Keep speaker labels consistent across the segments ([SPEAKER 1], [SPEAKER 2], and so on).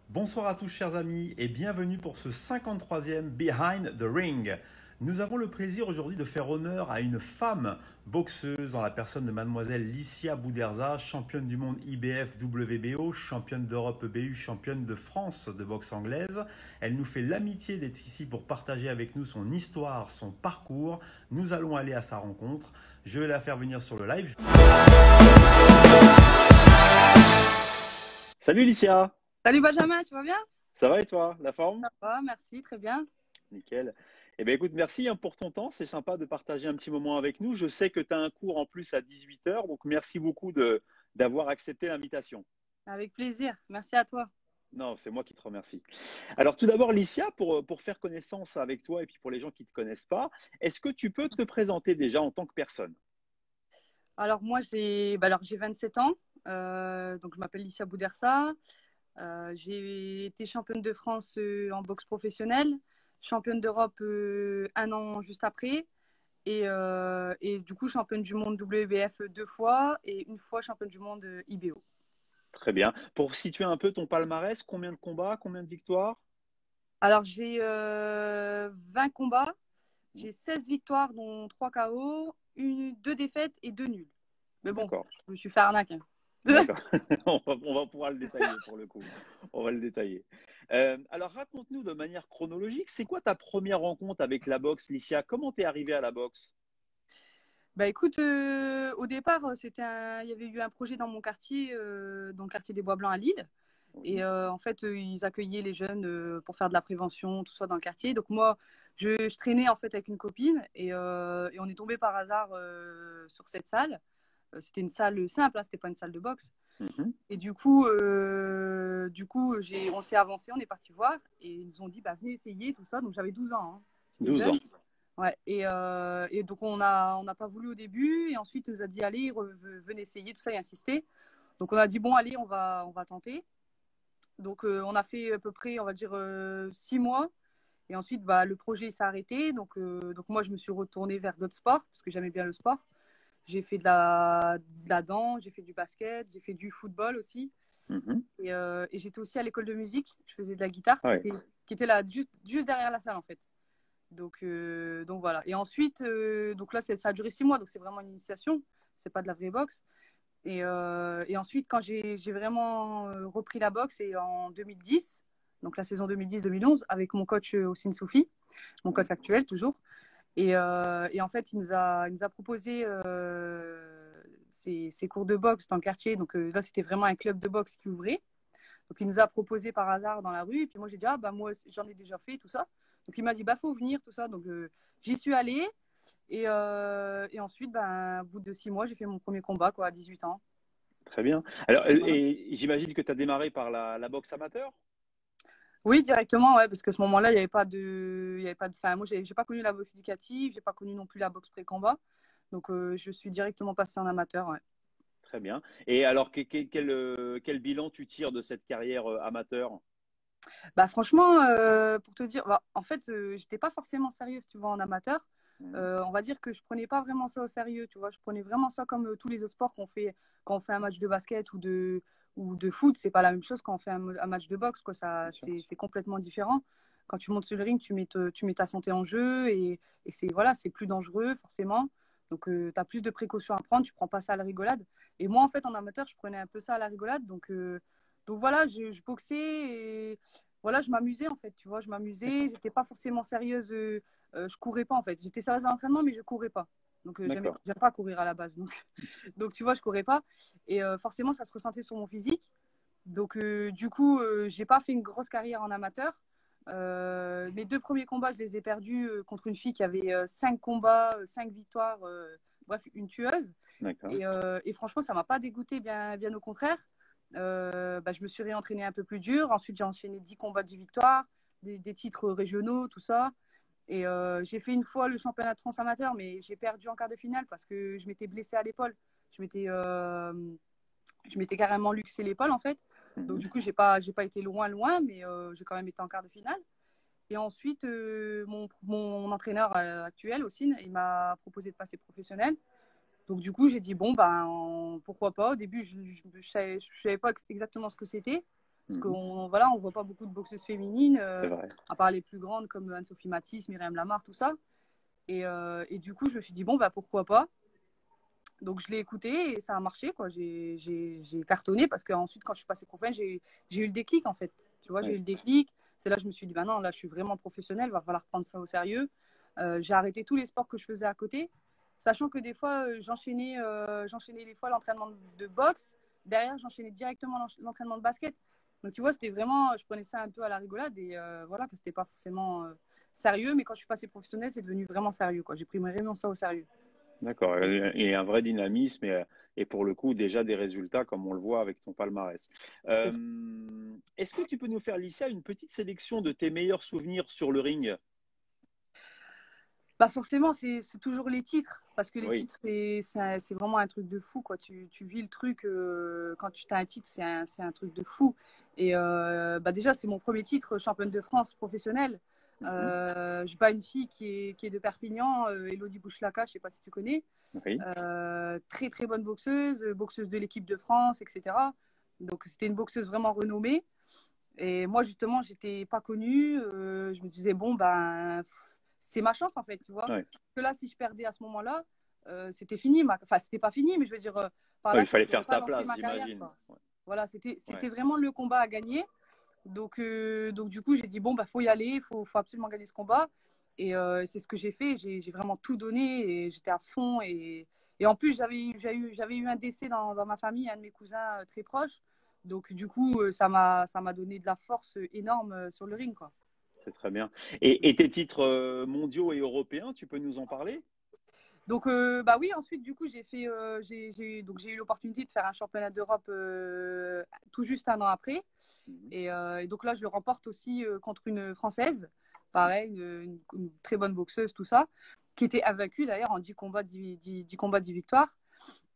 [SPEAKER 1] Bonsoir à tous chers amis et bienvenue pour ce 53e Behind the Ring. Nous avons le plaisir aujourd'hui de faire honneur à une femme boxeuse en la personne de mademoiselle Licia Bouderza, championne du monde IBF WBO, championne d'Europe EBU, championne de France de boxe anglaise. Elle nous fait l'amitié d'être ici pour partager avec nous son histoire, son parcours. Nous allons aller à sa rencontre. Je vais la faire venir sur le live. Salut Licia,
[SPEAKER 2] Salut Benjamin, tu vas bien?
[SPEAKER 1] ça va et toi? La forme?
[SPEAKER 2] Ça va, merci, très bien.
[SPEAKER 1] Nickel. Eh bien, écoute, merci pour ton temps. C'est sympa de partager un petit moment avec nous. Je sais que tu as un cours en plus à 18 heures, donc merci beaucoup d'avoir accepté l'invitation.
[SPEAKER 2] Avec plaisir, merci à toi.
[SPEAKER 1] Non, c'est moi qui te remercie. Alors, tout d'abord, Licia, pour faire connaissance avec toi et puis pour les gens qui ne te connaissent pas, est-ce que tu peux te présenter déjà en tant que personne?
[SPEAKER 2] Alors moi j'ai 27 ans, donc je m'appelle Licia Boudersa. J'ai été championne de France en boxe professionnelle, championne d'Europe un an juste après, et du coup championne du monde WBF deux fois et une fois championne du monde IBO.
[SPEAKER 1] Très bien. Pour situer un peu ton palmarès, combien de combats, combien de victoires?
[SPEAKER 2] Alors j'ai 20 combats, j'ai 16 victoires dont 3 KO, deux défaites et deux nuls. Mais bon,
[SPEAKER 1] D'accord.
[SPEAKER 2] je me suis fait arnaque, hein.
[SPEAKER 1] D'accord. On va pouvoir le détailler pour le coup. On va le détailler. Alors, raconte-nous de manière chronologique, c'est quoi ta première rencontre avec la boxe, Licia? Comment t'es arrivée à la boxe?
[SPEAKER 2] Bah écoute, au départ, il y avait eu un projet dans mon quartier, dans le quartier des Bois Blancs à Lille. Et
[SPEAKER 1] Oui.
[SPEAKER 2] en fait, ils accueillaient les jeunes pour faire de la prévention, tout ça dans le quartier. Donc moi, je traînais en fait avec une copine et on est tombé par hasard sur cette salle. C'était une salle simple, hein, c'était pas une salle de boxe.
[SPEAKER 1] Mhm.
[SPEAKER 2] Et on s'est avancé, on est parti voir et ils nous ont dit, bah, venez essayer tout ça. Donc j'avais 12 ans, hein. J'étais
[SPEAKER 1] 12 ans.
[SPEAKER 2] jeune. Ouais. Et donc on n'a pas voulu au début et ensuite il nous a dit, allez, venez essayer tout ça et insister. Donc on a dit, bon, allez, on va tenter. Donc on a fait à peu près, on va dire, 6 mois. Et ensuite, bah, le projet s'est arrêté. Donc moi, je me suis retournée vers d'autres sports parce que j'aimais bien le sport. J'ai fait de la danse, j'ai fait du basket, j'ai fait du football aussi.
[SPEAKER 1] Mhm.
[SPEAKER 2] Et j'étais aussi à l'école de musique. Je faisais de la guitare
[SPEAKER 1] Ouais.
[SPEAKER 2] qui était là, juste derrière la salle, en fait. Donc voilà. Et ensuite, donc là, ça a duré 6 mois. Donc c'est vraiment une initiation. C'est pas de la vraie boxe. Et ensuite, quand j'ai vraiment repris la boxe, et en 2010, donc la saison 2010-2011, avec mon coach Houssine Soufi, mon coach actuel toujours. Et en fait, il nous a proposé ses cours de boxe dans le quartier. Donc là, c'était vraiment un club de boxe qui ouvrait. Donc il nous a proposé par hasard dans la rue. Et puis moi, j'ai dit, ah bah moi, j'en ai déjà fait, tout ça. Donc il m'a dit, bah faut venir, tout ça. Donc j'y suis allée. Et ensuite, ben, au bout de 6 mois, j'ai fait mon premier combat, quoi, à 18 ans.
[SPEAKER 1] Très bien. Alors,
[SPEAKER 2] Voilà.
[SPEAKER 1] et j'imagine que tu as démarré par la boxe amateur?
[SPEAKER 2] Oui, directement, ouais, parce que à ce moment-là, enfin, moi, j'ai pas connu la boxe éducative, j'ai pas connu non plus la boxe pré-combat. Donc, je suis directement passée en amateur, ouais.
[SPEAKER 1] Très bien. Et alors, quel bilan tu tires de cette carrière amateur?
[SPEAKER 2] Bah, franchement, pour te dire, bah, en fait, j'étais pas forcément sérieuse, tu vois, en amateur.
[SPEAKER 1] Mhm.
[SPEAKER 2] On va dire que je prenais pas vraiment ça au sérieux, tu vois. Je prenais vraiment ça comme tous les autres sports qu'on fait quand on fait un match de basket ou de foot. C'est pas la même chose quand on fait un match de boxe, quoi.
[SPEAKER 1] Bien
[SPEAKER 2] Ça,
[SPEAKER 1] sûr.
[SPEAKER 2] c'est complètement différent. Quand tu montes sur le ring, tu mets ta santé en jeu et voilà, c'est plus dangereux, forcément. Donc, tu as plus de précautions à prendre, tu prends pas ça à la rigolade. Et moi, en fait, en amateur, je prenais un peu ça à la rigolade. Donc voilà, je boxais et voilà, je m'amusais en fait, tu vois, je m'amusais,
[SPEAKER 1] D'accord.
[SPEAKER 2] j'étais pas forcément sérieuse, je courais pas en fait. J'étais sérieuse à l'entraînement, mais je courais pas. Donc
[SPEAKER 1] D'accord.
[SPEAKER 2] j'aime pas courir à la base. Donc, donc tu vois, je courais pas. Et forcément, ça se ressentait sur mon physique. Donc du coup, j'ai pas fait une grosse carrière en amateur. Mes deux premiers combats, je les ai perdus contre une fille qui avait 5 combats, 5 victoires, bref, une tueuse.
[SPEAKER 1] D'accord.
[SPEAKER 2] Et franchement, ça m'a pas dégoûté, bien au contraire. Bah, je me suis réentraînée un peu plus dur. Ensuite, j'ai enchaîné 10 combats, 10 victoires, des titres régionaux, tout ça. Et j'ai fait une fois le championnat de France amateur, mais j'ai perdu en quart de finale parce que je m'étais blessée à l'épaule. Je m'étais, euh, je m'étais carrément luxé l'épaule, en fait. Donc,
[SPEAKER 1] Mhm.
[SPEAKER 2] du coup, j'ai pas été loin, mais j'ai quand même été en quart de finale. Et ensuite, mon entraîneur actuel aussi, il m'a proposé de passer professionnel. Donc, du coup, j'ai dit, bon, ben, pourquoi pas. Au début, je savais pas exactement ce que c'était. Parce qu'on voilà, on voit pas beaucoup de boxeuses féminines,
[SPEAKER 1] C'est vrai.
[SPEAKER 2] à part les plus grandes comme Anne-Sophie Matisse, Myriam Lamar, tout ça. Et du coup, je me suis dit, bon, bah, pourquoi pas. Donc, je l'ai écouté et ça a marché, quoi. J'ai cartonné parce qu'ensuite, quand je suis passée professionnelle, j'ai eu le déclic, en fait. Tu vois, j'ai eu le déclic. C'est là que je me suis dit, bah non, là, je suis vraiment professionnelle, va falloir prendre ça au sérieux. J'ai arrêté tous les sports que je faisais à côté, sachant que des fois, j'enchaînais des fois l'entraînement de boxe. Derrière, j'enchaînais directement l'entraînement de basket. Donc, tu vois, c'était vraiment, je prenais ça un peu à la rigolade et voilà, que c'était pas forcément sérieux. Mais quand je suis passée professionnelle, c'est devenu vraiment sérieux, quoi. J'ai pris vraiment ça au sérieux.
[SPEAKER 1] D'accord. Et un vrai dynamisme et pour le coup, déjà des résultats comme on le voit avec ton palmarès. Est-ce que tu peux nous faire, Licia, une petite sélection de tes meilleurs souvenirs sur le ring?
[SPEAKER 2] Bah forcément, c'est toujours les titres, parce que les
[SPEAKER 1] Oui.
[SPEAKER 2] titres, c'est vraiment un truc de fou, quoi. Tu vis le truc, quand tu as un titre, c'est un truc de fou. Et bah déjà, c'est mon premier titre, championne de France professionnelle.
[SPEAKER 1] Mhm.
[SPEAKER 2] J'ai pas une fille qui est de Perpignan, Elodie Bouchlaka, je sais pas si tu connais.
[SPEAKER 1] Oui.
[SPEAKER 2] Très très bonne boxeuse, boxeuse de l'équipe de France, etc. Donc c'était une boxeuse vraiment renommée. Et moi, justement, j'étais pas connue. Je me disais, bon, ben, c'est ma chance, en fait, tu vois.
[SPEAKER 1] Ouais.
[SPEAKER 2] Que là, si je perdais à ce moment-là, c'était fini. Enfin, c'était pas fini, mais je veux dire, par
[SPEAKER 1] Ouais,
[SPEAKER 2] là
[SPEAKER 1] il
[SPEAKER 2] que je
[SPEAKER 1] fallait
[SPEAKER 2] pourrais
[SPEAKER 1] faire
[SPEAKER 2] pas
[SPEAKER 1] ta
[SPEAKER 2] lancer
[SPEAKER 1] place,
[SPEAKER 2] ma carrière,
[SPEAKER 1] j'imagine.
[SPEAKER 2] quoi. Voilà,
[SPEAKER 1] Ouais.
[SPEAKER 2] c'était vraiment le combat à gagner. Donc du coup, j'ai dit, bon, bah, faut y aller, faut absolument gagner ce combat. Et c'est ce que j'ai fait. J'ai vraiment tout donné et j'étais à fond. Et en plus, j'avais eu un décès dans ma famille, un de mes cousins très proches. Donc du coup, ça m'a donné de la force énorme sur le ring, quoi.
[SPEAKER 1] C'est très bien. Et tes titres mondiaux et européens, tu peux nous en parler?
[SPEAKER 2] Donc bah oui, ensuite du coup, j'ai eu l'opportunité de faire un championnat d'Europe tout juste un an après.
[SPEAKER 1] Mhm.
[SPEAKER 2] Et donc là, je le remporte aussi contre une Française, pareil, une très bonne boxeuse, tout ça, qui était invaincue d'ailleurs en 10 combats, 10 combats, 10 victoires.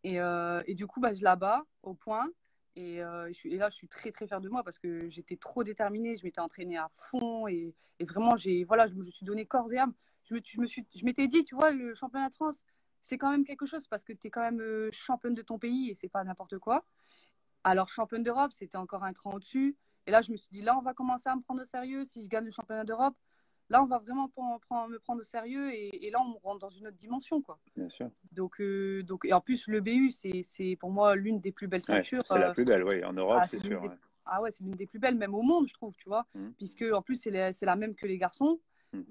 [SPEAKER 2] Et du coup, bah, je la bats au point. Et là, je suis très, très fière de moi parce que j'étais trop déterminée. Je m'étais entraînée à fond. Et vraiment, voilà, je me suis donné corps et âme. Je m'étais dit, tu vois, le championnat de France, c'est quand même quelque chose parce que tu es quand même championne de ton pays et c'est pas n'importe quoi. Alors, championne d'Europe, c'était encore un cran au-dessus. Et là, je me suis dit, là, on va commencer à me prendre au sérieux. Si je gagne le championnat d'Europe, là, on va vraiment me prendre au sérieux. Et là, on rentre dans une autre dimension, quoi.
[SPEAKER 1] Bien sûr.
[SPEAKER 2] Et en plus, le BU, c'est pour moi l'une des plus belles
[SPEAKER 1] Ouais,
[SPEAKER 2] ceintures.
[SPEAKER 1] c'est la plus belle, oui. En Europe,
[SPEAKER 2] Ah,
[SPEAKER 1] c'est sûr. Ouais.
[SPEAKER 2] ouais, c'est l'une des plus belles, même au monde, je trouve, tu vois.
[SPEAKER 1] Mhm.
[SPEAKER 2] Puisque, en plus, c'est la même que les garçons.
[SPEAKER 1] Mhm.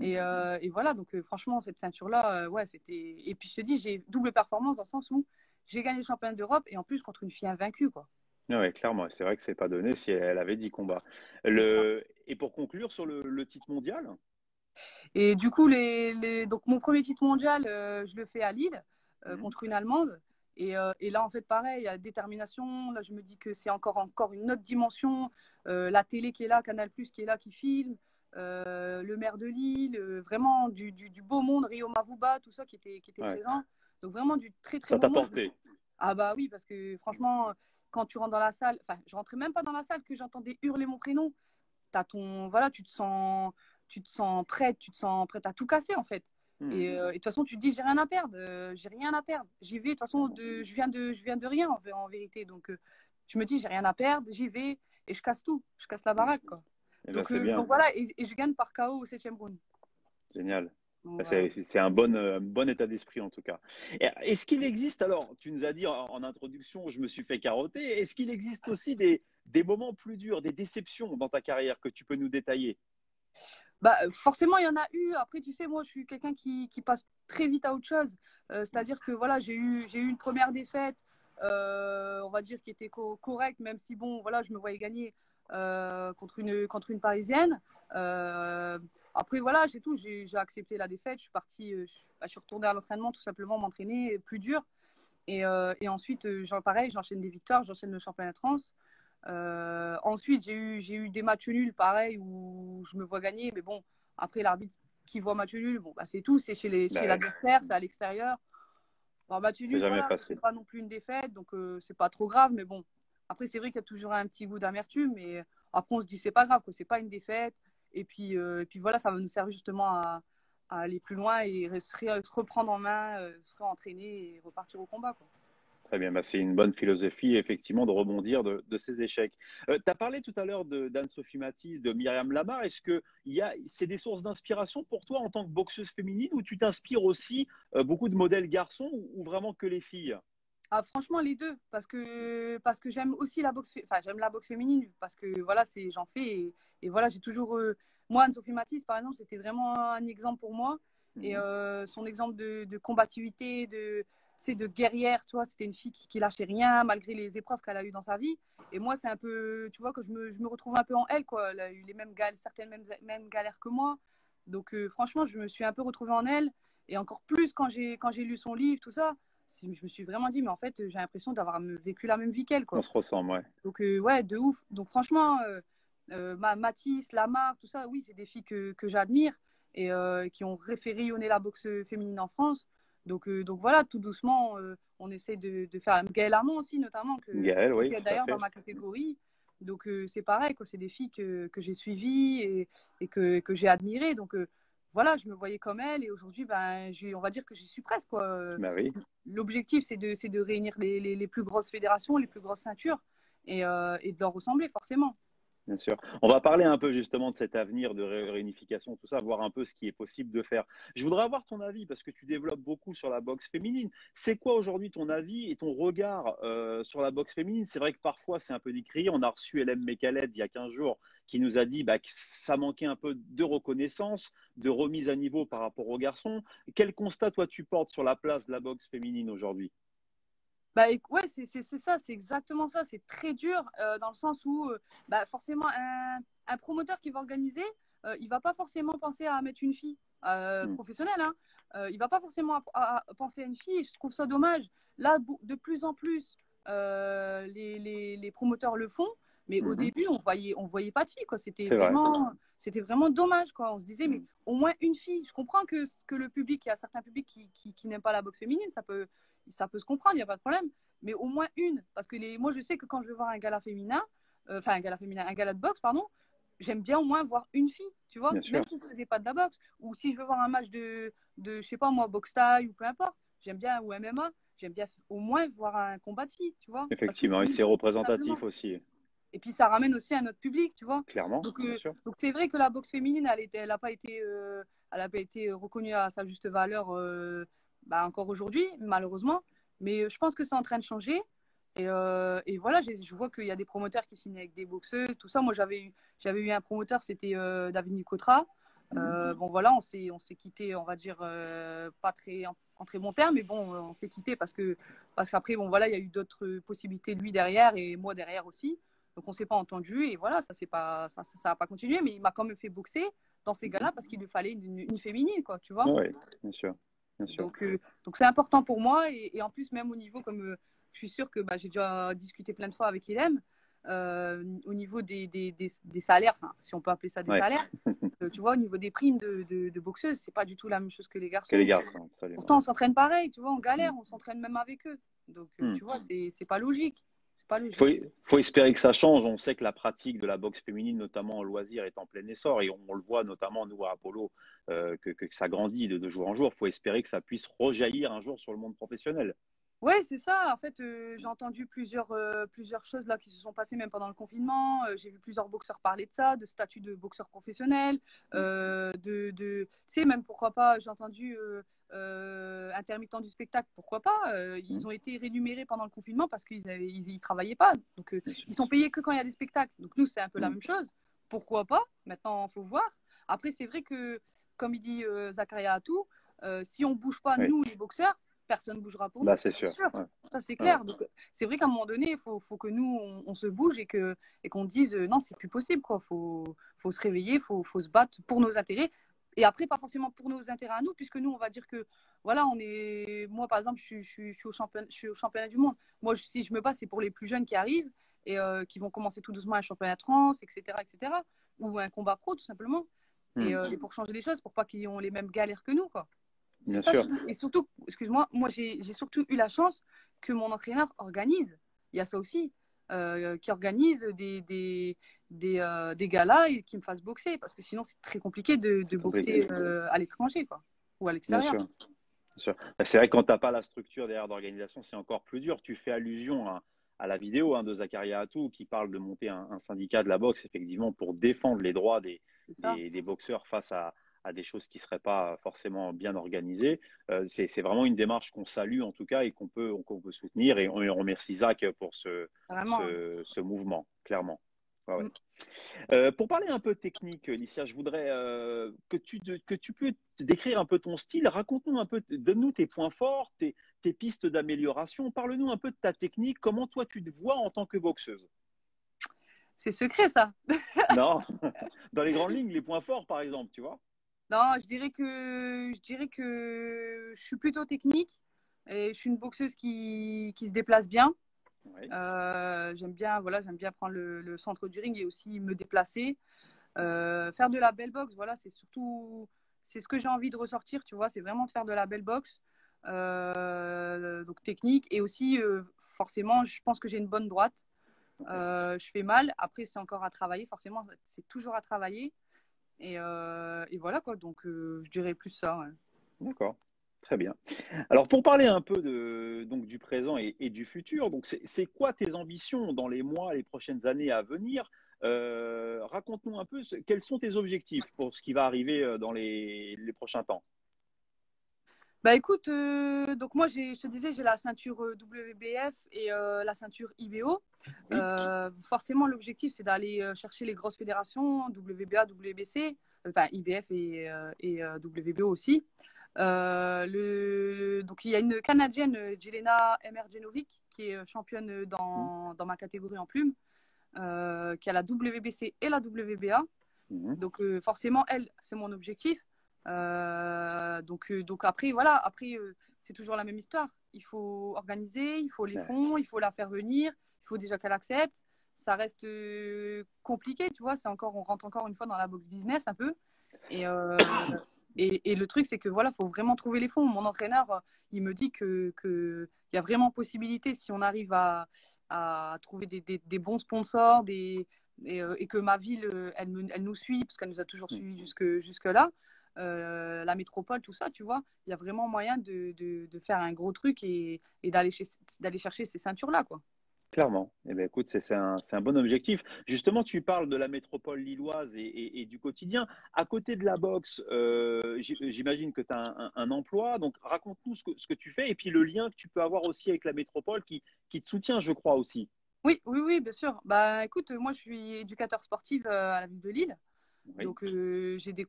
[SPEAKER 2] Et voilà, donc franchement, cette ceinture-là, ouais, c'était. Et puis, je te dis, j'ai double performance dans le sens où j'ai gagné le championnat d'Europe et en plus contre une fille invaincue, quoi.
[SPEAKER 1] Ouais, clairement. C'est vrai que c'est pas donné si elle avait 10 combats.
[SPEAKER 2] C'est ça.
[SPEAKER 1] Et pour conclure sur le titre mondial?
[SPEAKER 2] Et du coup, donc mon premier titre mondial, je le fais à Lille
[SPEAKER 1] Mhm.
[SPEAKER 2] contre une Allemande. Et là, en fait, pareil, il y a détermination. Là, je me dis que c'est encore une autre dimension. La télé qui est là, Canal+, qui est là, qui filme. Le maire de Lille, vraiment du beau monde, Rio Mavuba, tout ça qui était
[SPEAKER 1] Ouais.
[SPEAKER 2] présent. Donc vraiment du très, très
[SPEAKER 1] Ça
[SPEAKER 2] beau
[SPEAKER 1] t'a
[SPEAKER 2] monde.
[SPEAKER 1] porté.
[SPEAKER 2] Ah bah oui, parce que franchement, quand tu rentres dans la salle, enfin, je rentrais même pas dans la salle que j'entendais hurler mon prénom. Voilà, tu te sens prête, tu te sens prête à tout casser en fait.
[SPEAKER 1] Mhm.
[SPEAKER 2] Et de toute façon, tu te dis j'ai rien à perdre, j'ai rien à perdre. J'y vais, de toute façon, je viens de rien en vérité. Donc je me dis j'ai rien à perdre, j'y vais et je casse tout, je casse la baraque quoi.
[SPEAKER 1] Eh ben, c'est bien.
[SPEAKER 2] Donc voilà, et je gagne par KO au septième round.
[SPEAKER 1] Génial.
[SPEAKER 2] Donc,
[SPEAKER 1] Bah,
[SPEAKER 2] voilà.
[SPEAKER 1] c'est un bon état d'esprit en tout cas. Est-ce qu'il existe, alors, tu nous as dit en introduction, je me suis fait carotter, est-ce qu'il existe aussi des moments plus durs, des déceptions dans ta carrière que tu peux nous détailler?
[SPEAKER 2] Bah, forcément, il y en a eu. Après, tu sais, moi, je suis quelqu'un qui passe très vite à autre chose. C'est-à-dire que voilà, j'ai eu une première défaite, on va dire, qui était correcte, même si, bon, voilà, je me voyais gagner contre une Parisienne. Euh, Après, voilà, c'est tout. J'ai accepté la défaite. Je suis partie, je suis retournée à l'entraînement, tout simplement, m'entraîner plus dur. Et ensuite, pareil, j'enchaîne des victoires, j'enchaîne le championnat de France. Ensuite, j'ai eu des matchs nuls, pareil, où je me vois gagner. Mais bon, après, l'arbitre qui voit match nul, bon, bah, c'est tout. C'est
[SPEAKER 1] Bah
[SPEAKER 2] chez
[SPEAKER 1] ouais,
[SPEAKER 2] l'adversaire, c'est à l'extérieur. Bon, match
[SPEAKER 1] c'est
[SPEAKER 2] nul,
[SPEAKER 1] jamais
[SPEAKER 2] voilà, c'est
[SPEAKER 1] facile.
[SPEAKER 2] pas non plus une défaite, donc c'est pas trop grave. Mais bon, après, c'est vrai qu'il y a toujours un petit goût d'amertume. Mais après, on se dit, c'est pas grave, que c'est pas une défaite. Et puis voilà, ça va nous servir justement à aller plus loin et se reprendre en main, se réentraîner et repartir au combat, quoi.
[SPEAKER 1] Très bien, bah, c'est une bonne philosophie, effectivement, de rebondir de ces échecs. Tu as parlé tout à l'heure d'Anne-Sophie Matisse, de Myriam Lamar. Est-ce que c'est des sources d'inspiration pour toi en tant que boxeuse féminine ou tu t'inspires aussi beaucoup de modèles garçons ou vraiment que les filles?
[SPEAKER 2] Ah, franchement, les deux, parce que j'aime aussi la boxe, enfin, j'aime la boxe féminine, parce que voilà, j'en fais, et voilà, j'ai toujours, moi, Anne-Sophie Matisse, par exemple, c'était vraiment un exemple pour moi, et
[SPEAKER 1] Mhm.
[SPEAKER 2] son exemple de combativité, de guerrière, tu vois, c'était une fille qui lâchait rien, malgré les épreuves qu'elle a eues dans sa vie, et moi, c'est un peu, tu vois, que je me retrouve un peu en elle, quoi, elle a eu les mêmes galères, certaines mêmes galères que moi, donc franchement, je me suis un peu retrouvée en elle, et encore plus quand j'ai lu son livre, tout ça, je me suis vraiment dit, mais en fait, j'ai l'impression d'avoir vécu la même vie qu'elle,
[SPEAKER 1] On
[SPEAKER 2] quoi.
[SPEAKER 1] se ressemble, ouais.
[SPEAKER 2] Donc, ouais, de ouf. Donc, franchement, Mathis, Lamar, tout ça, oui, c'est des filles que j'admire et qui ont fait rayonner la boxe féminine en France. Donc voilà, tout doucement, on essaie de faire Gaëlle Amon aussi, notamment,
[SPEAKER 1] Gaël, oui,
[SPEAKER 2] qui est
[SPEAKER 1] tout à
[SPEAKER 2] d'ailleurs dans
[SPEAKER 1] fait.
[SPEAKER 2] ma catégorie. Donc, c'est pareil, quoi. C'est des filles que j'ai suivies et que j'ai admirées. Donc, voilà, je me voyais comme elle et aujourd'hui, ben, on va dire que j'y suis presque, quoi.
[SPEAKER 1] Bah oui.
[SPEAKER 2] L'objectif, c'est de réunir les plus grosses fédérations, les plus grosses ceintures et de leur ressembler, forcément.
[SPEAKER 1] Bien sûr. On va parler un peu justement de cet avenir de réunification, tout ça, voir un peu ce qui est possible de faire. Je voudrais avoir ton avis parce que tu développes beaucoup sur la boxe féminine. C'est quoi aujourd'hui ton avis et ton regard sur la boxe féminine? C'est vrai que parfois c'est un peu décrié. On a reçu LM Mekaled il y a 15 jours qui nous a dit bah, que ça manquait un peu de reconnaissance, de remise à niveau par rapport aux garçons. Quel constat toi tu portes sur la place de la boxe féminine aujourd'hui?
[SPEAKER 2] Bah, ouais, c'est ça, c'est exactement ça. C'est très dur dans le sens où bah, forcément un promoteur qui va organiser, il va pas forcément penser à mettre une fille
[SPEAKER 1] Hmm.
[SPEAKER 2] professionnelle. Hein. Il va pas forcément à penser à une fille. Et je trouve ça dommage. Là, de plus en plus, les promoteurs le font. Mais au
[SPEAKER 1] Mhm.
[SPEAKER 2] début, on voyait pas de filles, quoi.
[SPEAKER 1] C'est vrai.
[SPEAKER 2] C'était vraiment dommage, quoi. On se disait, mais
[SPEAKER 1] Hmm.
[SPEAKER 2] au moins une fille. Je comprends que le public, il y a certains publics qui n'aiment pas la boxe féminine. Ça peut se comprendre, il n'y a pas de problème. Mais au moins une. Parce que moi, je sais que quand je vais voir un gala féminin, un gala de boxe, pardon, j'aime bien au moins voir une fille, tu vois,
[SPEAKER 1] Bien
[SPEAKER 2] même
[SPEAKER 1] sûr.
[SPEAKER 2] si je ne faisais pas de la boxe. Ou si je veux voir un match je sais pas moi, boxe taille ou peu importe, j'aime bien, ou MMA, j'aime bien au moins voir un combat de filles, tu vois, parce que
[SPEAKER 1] Effectivement.
[SPEAKER 2] c'est
[SPEAKER 1] Et
[SPEAKER 2] une
[SPEAKER 1] c'est
[SPEAKER 2] fille, tout simplement.
[SPEAKER 1] représentatif aussi.
[SPEAKER 2] Et puis ça ramène aussi un autre public, tu vois.
[SPEAKER 1] Clairement. Bien sûr.
[SPEAKER 2] Donc c'est vrai que la boxe féminine, elle a pas été reconnue à sa juste valeur bah, encore aujourd'hui, malheureusement. Mais je pense que c'est en train de changer. Et voilà, je vois qu'il y a des promoteurs qui signent avec des boxeuses, tout ça. Moi, j'avais eu un promoteur, c'était David Nicotra.
[SPEAKER 1] Mhm.
[SPEAKER 2] Bon, voilà, on s'est quitté, on va dire, pas très, en très bon terme, mais bon, on s'est quitté parce qu'après, bon, voilà, il y a eu d'autres possibilités, lui derrière et moi derrière aussi. Donc, on s'est pas entendu et voilà, ça a pas continué, mais il m'a quand même fait boxer dans ces
[SPEAKER 1] Mhm.
[SPEAKER 2] gars-là parce qu'il lui fallait une féminine, quoi, tu vois.
[SPEAKER 1] Oui, bien sûr. Bien sûr.
[SPEAKER 2] Donc c'est important pour moi et en plus même au niveau comme je suis sûre que bah, j'ai déjà discuté plein de fois avec Ilem au niveau des salaires, enfin si on peut appeler ça des
[SPEAKER 1] Ouais.
[SPEAKER 2] salaires, tu vois au niveau des primes de boxeuses, c'est pas du tout la même chose que les
[SPEAKER 1] Que les
[SPEAKER 2] garçons.
[SPEAKER 1] garçons, absolument.
[SPEAKER 2] Pourtant on s'entraîne pareil, tu vois, on
[SPEAKER 1] Mm.
[SPEAKER 2] galère, on s'entraîne même avec eux. Donc
[SPEAKER 1] Mm.
[SPEAKER 2] tu vois, c'est pas logique. C'est pas
[SPEAKER 1] Faut,
[SPEAKER 2] logique.
[SPEAKER 1] faut espérer que ça change. On sait que la pratique de la boxe féminine, notamment en loisir, est en plein essor et on le voit notamment nous à Apollo que ça grandit de jour en jour. Faut espérer que ça puisse rejaillir un jour sur le monde professionnel.
[SPEAKER 2] Ouais, c'est ça. En fait, j'ai entendu plusieurs choses là qui se sont passées même pendant le confinement. J'ai vu plusieurs boxeurs parler de ça, de statut de boxeur professionnel,
[SPEAKER 1] Mm.
[SPEAKER 2] tu sais, même pourquoi pas, j'ai entendu intermittent du spectacle, pourquoi pas.
[SPEAKER 1] Mm.
[SPEAKER 2] Ils ont été rémunérés pendant le confinement parce ils travaillaient pas. Donc,
[SPEAKER 1] Bien sûr.
[SPEAKER 2] ils sont payés que quand il y a des spectacles. Donc, nous, c'est un peu la
[SPEAKER 1] Mm.
[SPEAKER 2] même chose. Pourquoi pas? Maintenant, il faut voir. Après, c'est vrai que, comme il dit Zakaria Atou, si on bouge pas,
[SPEAKER 1] Oui.
[SPEAKER 2] nous, les boxeurs, personne ne bougera pour
[SPEAKER 1] Bah,
[SPEAKER 2] nous,
[SPEAKER 1] c'est
[SPEAKER 2] ça c'est
[SPEAKER 1] sûr.
[SPEAKER 2] sûr.
[SPEAKER 1] Ouais.
[SPEAKER 2] Ça c'est
[SPEAKER 1] Ouais.
[SPEAKER 2] clair. Donc, c'est vrai qu'à un moment donné, faut que nous, on se bouge et qu'on dise non, c'est plus possible. Quoi. Faut se réveiller, faut se battre pour nos intérêts. Et après, pas forcément pour nos intérêts à nous, puisque nous, on va dire que, voilà, moi, par exemple, je suis je suis au championnat du monde. Moi, si je me bats, c'est pour les plus jeunes qui arrivent et qui vont commencer tout doucement un championnat de France, etc., etc., ou un combat pro, tout simplement.
[SPEAKER 1] Mm.
[SPEAKER 2] Et pour changer les choses, pour pas qu'ils aient les mêmes galères que nous, quoi. C'est
[SPEAKER 1] Bien
[SPEAKER 2] ça
[SPEAKER 1] sûr.
[SPEAKER 2] surtout. Et surtout, excuse-moi, moi j'ai surtout eu la chance que mon entraîneur organise. Il y a ça aussi, qui organise des galas et qui me fasse boxer. Parce que sinon, c'est très compliqué de
[SPEAKER 1] C'est compliqué.
[SPEAKER 2] boxer à l'étranger, quoi, ou à
[SPEAKER 1] Bien
[SPEAKER 2] l'extérieur.
[SPEAKER 1] sûr. Sûr. Bah, c'est vrai que quand tu n'as pas la structure derrière d'organisation, c'est encore plus dur. Tu fais allusion à la vidéo de Zakaria Atou qui parle de monter un syndicat de la boxe, effectivement, pour défendre les droits
[SPEAKER 2] C'est ça.
[SPEAKER 1] des boxeurs face à des choses qui ne seraient pas forcément bien organisées. C'est vraiment une démarche qu'on salue en tout cas et qu'on peut soutenir. Et on remercie Zach pour
[SPEAKER 2] Vraiment.
[SPEAKER 1] ce mouvement, clairement. Ouais, ouais.
[SPEAKER 2] Mm.
[SPEAKER 1] Pour parler un peu technique, Licia, je voudrais que tu peux te décrire un peu ton style. Raconte-nous un peu, donne-nous tes points forts, tes pistes d'amélioration. Parle-nous un peu de ta technique. Comment toi tu te vois en tant que boxeuse?
[SPEAKER 2] C'est secret, ça.
[SPEAKER 1] Non, dans les grandes lignes, les points forts, par exemple, tu vois?
[SPEAKER 2] Non, je dirais que je suis plutôt technique et je suis une boxeuse qui se déplace bien.
[SPEAKER 1] Oui,
[SPEAKER 2] J'aime bien, voilà, j'aime bien prendre le centre du ring et aussi me déplacer. Faire de la belle boxe, voilà, c'est surtout, c'est ce que j'ai envie de ressortir, tu vois, c'est vraiment de faire de la belle boxe. Donc technique et aussi, forcément, je pense que j'ai une bonne droite.
[SPEAKER 1] ok,
[SPEAKER 2] Je fais mal. Après, c'est encore à travailler, forcément, c'est toujours à travailler. Et voilà quoi, donc je dirais plus ça. Ouais.
[SPEAKER 1] d'accord. Très bien. Alors, pour parler un peu donc, du présent et du futur, donc c'est quoi tes ambitions dans les mois, les prochaines années à venir? Raconte-nous un peu quels sont tes objectifs pour ce qui va arriver dans les prochains temps.
[SPEAKER 2] Bah écoute, donc moi je te disais j'ai la ceinture WBF et la ceinture IBO.
[SPEAKER 1] Oui.
[SPEAKER 2] Forcément l'objectif c'est d'aller chercher les grosses fédérations WBA, WBC, enfin IBF et WBO aussi. Donc il y a une Canadienne Jelena Emergenovic qui est championne
[SPEAKER 1] Mhm.
[SPEAKER 2] dans ma catégorie en plume, qui a la WBC et la WBA.
[SPEAKER 1] Mhm.
[SPEAKER 2] Donc forcément, elle, c'est mon objectif. Donc après, voilà, après, c'est toujours la même histoire. Il faut organiser, il faut les
[SPEAKER 1] Ouais.
[SPEAKER 2] fonds, il faut la faire venir, il faut déjà qu'elle accepte. Ça reste compliqué, tu vois. C'est encore, on rentre encore une fois dans la box business un peu. Et, et le truc, c'est que voilà, faut vraiment trouver les fonds. Mon entraîneur, il me dit que y a vraiment possibilité si on arrive à trouver des bons sponsors, et que ma ville, elle nous suit, parce qu'elle nous a toujours
[SPEAKER 1] Mhm.
[SPEAKER 2] suivis jusque-là. La métropole, tout ça, tu vois, il y a vraiment moyen de faire un gros truc et d'aller chercher ces ceintures-là, quoi.
[SPEAKER 1] Clairement. Eh bien, écoute, c'est un bon objectif. Justement, tu parles de la métropole lilloise et du quotidien. À côté de la boxe, j'imagine que tu as un emploi. Donc, raconte-nous ce que tu fais et puis le lien que tu peux avoir aussi avec la métropole qui te soutient, je crois aussi.
[SPEAKER 2] Oui, oui, oui, bien sûr. Bah, écoute, moi, je suis éducateur sportif à la ville de Lille.
[SPEAKER 1] Oui.
[SPEAKER 2] Donc, j'ai des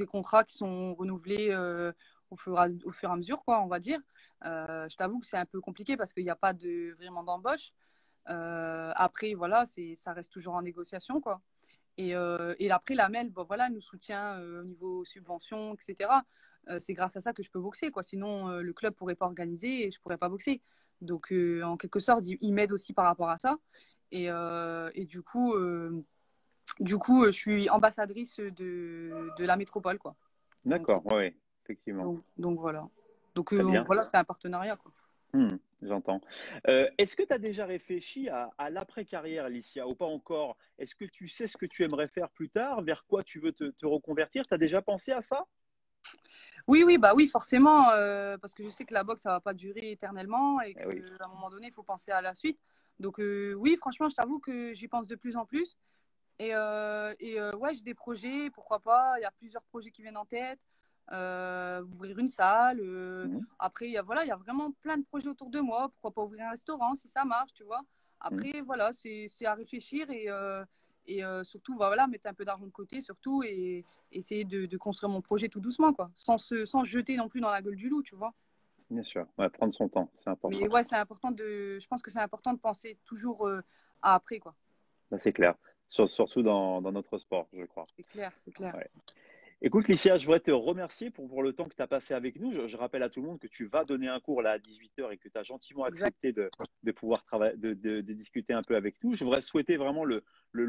[SPEAKER 2] contrats qui sont renouvelés au fur et à mesure, quoi, on va dire. Je t'avoue que c'est un peu compliqué parce qu'il n'y a pas vraiment d'embauche. Après, voilà, ça reste toujours en négociation, quoi. Et après, la MEL, bon, voilà, nous soutient au niveau subvention, etc. C'est grâce à ça que je peux boxer, quoi. Sinon, le club ne pourrait pas organiser et je ne pourrais pas boxer. Donc, en quelque sorte, il m'aide aussi par rapport à ça. Et du coup, je suis ambassadrice de la métropole, quoi. Donc,
[SPEAKER 1] D'accord, oui, effectivement.
[SPEAKER 2] donc voilà. Donc,
[SPEAKER 1] Très bien.
[SPEAKER 2] voilà, c'est un partenariat, quoi.
[SPEAKER 1] J'entends. Est-ce que tu as déjà réfléchi à l'après-carrière, Alicia, ou pas encore? Est-ce que tu sais ce que tu aimerais faire plus tard? Vers quoi tu veux te reconvertir? Tu as déjà pensé à ça?
[SPEAKER 2] Oui, oui, bah oui, forcément, parce que je sais que la boxe, ça va pas durer éternellement et
[SPEAKER 1] Eh oui.
[SPEAKER 2] qu'à un moment donné, il faut penser à la suite. Donc, oui, franchement, je t'avoue que j'y pense de plus en plus. Ouais, j'ai des projets, pourquoi pas. Il y a plusieurs projets qui viennent en tête. Ouvrir une salle.
[SPEAKER 1] Mhm,
[SPEAKER 2] Après, voilà, il y a vraiment plein de projets autour de moi. Pourquoi pas ouvrir un restaurant si ça marche, tu vois.
[SPEAKER 1] mhm.
[SPEAKER 2] Après, voilà, c'est à réfléchir et surtout, bah, voilà, mettre un peu d'argent de côté, surtout, et essayer de construire mon projet tout doucement, quoi. Sans se jeter non plus dans la gueule du loup, tu vois.
[SPEAKER 1] Bien sûr. Ouais, prendre son temps, c'est
[SPEAKER 2] Mais
[SPEAKER 1] important.
[SPEAKER 2] ouais, je pense que c'est important de penser toujours à après, quoi.
[SPEAKER 1] Ça, c'est clair. Surtout dans notre sport, je crois.
[SPEAKER 2] C'est clair, c'est clair.
[SPEAKER 1] Ouais. Écoute, Licia, je voudrais te remercier pour le temps que tu as passé avec nous. Je rappelle à tout le monde que tu vas donner un cours là à 18 heures et que tu as gentiment
[SPEAKER 2] Exact.
[SPEAKER 1] accepté de pouvoir travailler, de discuter un peu avec nous. Je voudrais souhaiter vraiment le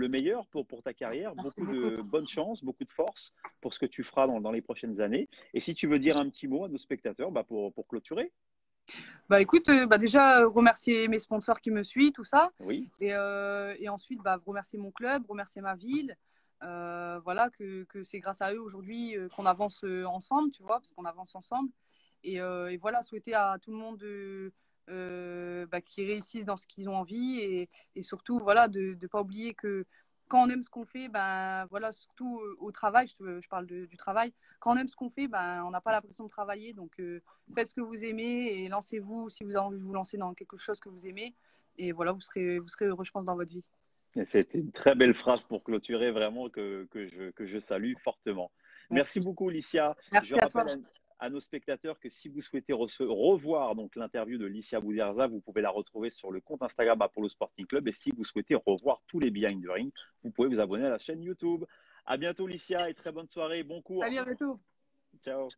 [SPEAKER 1] meilleur pour ta carrière,
[SPEAKER 2] Merci
[SPEAKER 1] beaucoup
[SPEAKER 2] beaucoup.
[SPEAKER 1] de bonne chance, beaucoup de force pour ce que tu feras dans les prochaines années. Et si tu veux dire un petit mot à nos spectateurs bah, pour clôturer.
[SPEAKER 2] Bah écoute, bah déjà remercier mes sponsors qui me suivent, tout ça,
[SPEAKER 1] Oui.
[SPEAKER 2] et ensuite bah, remercier mon club, remercier ma ville, voilà que c'est grâce à eux aujourd'hui qu'on avance ensemble, tu vois, parce qu'on avance ensemble, Et voilà, souhaiter à tout le monde qu'ils réussissent dans ce qu'ils ont envie et surtout voilà, de ne pas oublier que quand on aime ce qu'on fait, ben, voilà, surtout au travail, je parle du travail, quand on aime ce qu'on fait, ben, on n'a pas l'impression de travailler. Donc faites ce que vous aimez et lancez-vous si vous avez envie de vous lancer dans quelque chose que vous aimez. Et voilà, vous serez heureux, je pense, dans votre vie.
[SPEAKER 3] Et c'était une très belle phrase pour clôturer, vraiment, que je salue fortement. Merci
[SPEAKER 2] Merci.
[SPEAKER 3] beaucoup, Licia. Je
[SPEAKER 2] Merci à toi.
[SPEAKER 3] rappelle à nos spectateurs que si vous souhaitez revoir donc l'interview de Licia Bouderza, vous pouvez la retrouver sur le compte Instagram Apollo Sporting Club. Et si vous souhaitez revoir tous les Behind the Ring, vous pouvez vous abonner à la chaîne YouTube. À bientôt, Licia, et très bonne soirée. Bon cours.
[SPEAKER 2] Salut, à bientôt.
[SPEAKER 3] Ciao.